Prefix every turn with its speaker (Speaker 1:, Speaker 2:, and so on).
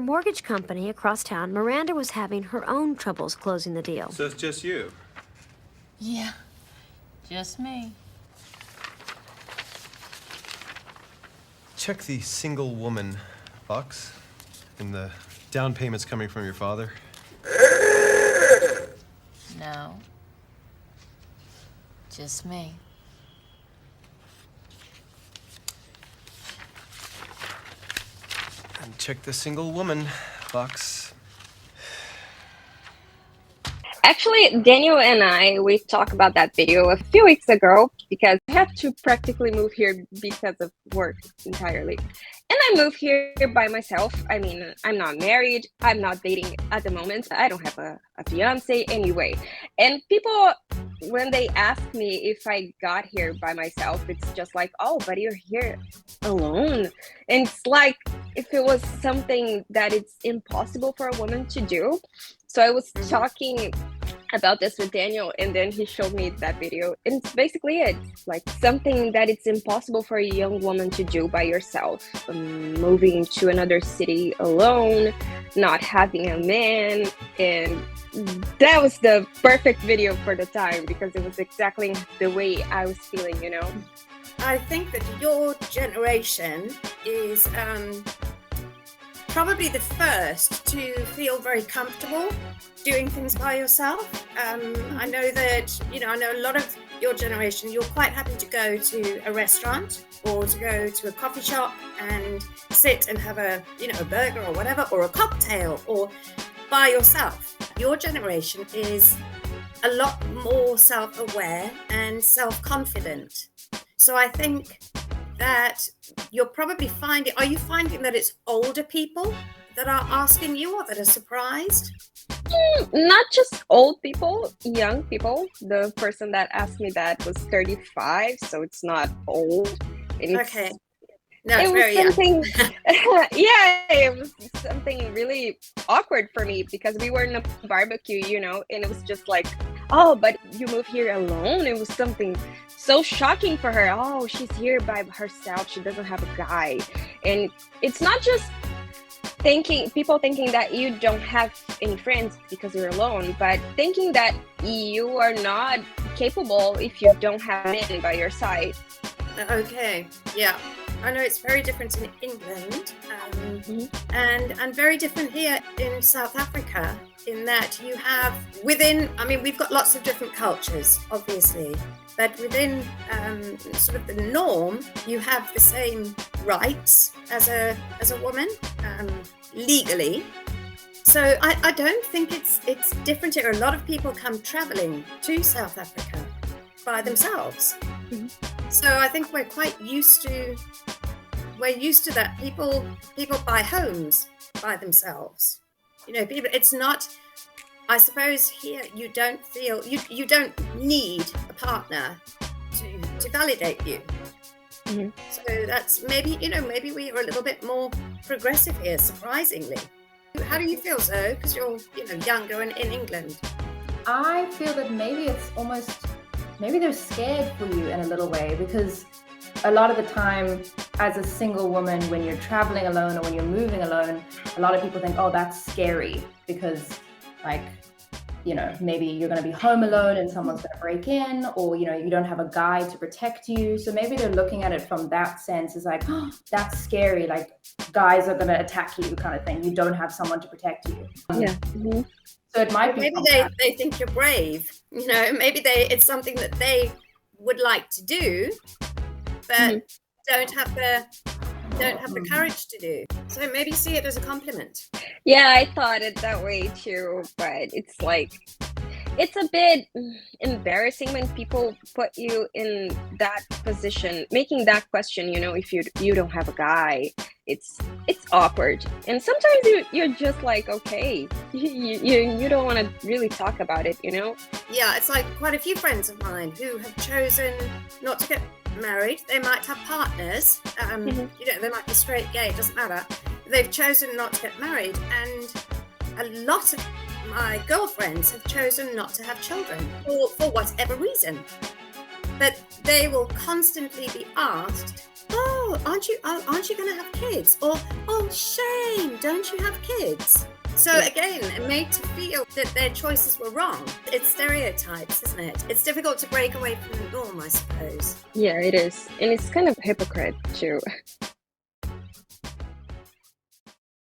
Speaker 1: her mortgage company across town, Miranda was having her own troubles closing the deal.
Speaker 2: So it's just you?
Speaker 3: Yeah, just me.
Speaker 2: Check the single woman box. And the down payment's coming from your father?
Speaker 3: No. Just me.
Speaker 2: And check the single woman box.
Speaker 4: Actually, Daniel and we talked about that video a few weeks ago because I had to practically move here because of work entirely. And I moved here by myself. I mean, I'm not married. I'm not dating at the moment. I don't have a fiance anyway. And people, when they ask me if I got here by myself, it's just like, oh, but you're here alone. And it's like if it was something that it's impossible for a woman to do. So I was talking about this with Daniel, and then he showed me that video. And it's basically it, like something that it's impossible for a young woman to do by yourself. Moving to another city alone, not having a man. And that was the perfect video for the time because it was exactly the way I was feeling, you know?
Speaker 5: I think that your generation is probably the first to feel very comfortable doing things by yourself. I know that, I know a lot of your generation, you're quite happy to go to a restaurant or to go to a coffee shop and sit and have a burger or whatever, or a cocktail, or by yourself. Your generation is a lot more self-aware and self-confident. So I think that you're probably are you finding that it's older people that are asking you or that are surprised?
Speaker 4: Not just old people, young people. The person that asked me that was 35, so it's not old.
Speaker 5: Okay. No,
Speaker 4: it
Speaker 5: it's very
Speaker 4: was something,
Speaker 5: young.
Speaker 4: it was something really awkward for me because we were in a barbecue, and it was just like, oh, but you move here alone? It was something so shocking for her. Oh, she's here by herself. She doesn't have a guy. And it's not just people thinking that you don't have any friends because you're alone, but thinking that you are not capable if you don't have men by your side.
Speaker 5: Okay, yeah. I know it's very different in England and very different here in South Africa, in that you have we've got lots of different cultures, obviously, but within sort of the norm, you have the same rights as a woman, legally. So I don't think it's different here. A lot of people come traveling to South Africa by themselves. Mm-hmm. So I think we're quite used to that. People buy homes by themselves. People. It's not. I suppose here you don't feel you don't need a partner to validate you. Mm-hmm. So that's maybe we are a little bit more progressive here, surprisingly. How do you feel, Zoe? Because you're younger in England.
Speaker 6: I feel that maybe they're scared for you in a little way, because a lot of the time as a single woman, when you're traveling alone or when you're moving alone, a lot of people think, oh, that's scary because maybe you're going to be home alone and someone's going to break in, or, you don't have a guy to protect you. So maybe they're looking at it from that sense as like, oh, that's scary. Like guys are going to attack you kind of thing. You don't have someone to protect you.
Speaker 4: Yeah. Mm-hmm.
Speaker 6: So it might be
Speaker 5: maybe they think you're brave. Maybe it's something that they would like to do, but don't have the courage to do. So maybe see it as a compliment.
Speaker 4: Yeah, I thought it that way too, but it's like, it's a bit embarrassing when people put you in that position, making that question, if you don't have a guy. It's awkward. And sometimes you're just like, okay, you don't want to really talk about it,
Speaker 5: Yeah, it's like quite a few friends of mine who have chosen not to get married. They might have partners, they might be straight, gay, it doesn't matter. They've chosen not to get married, and a lot of my girlfriends have chosen not to have children for whatever reason. But they will constantly be asked, oh, oh, aren't you going to have kids? Or, oh, shame, don't you have kids? So again, made to feel that their choices were wrong. It's stereotypes, isn't it? It's difficult to break away from the norm, I suppose.
Speaker 4: Yeah, it is. And it's kind of hypocrite too.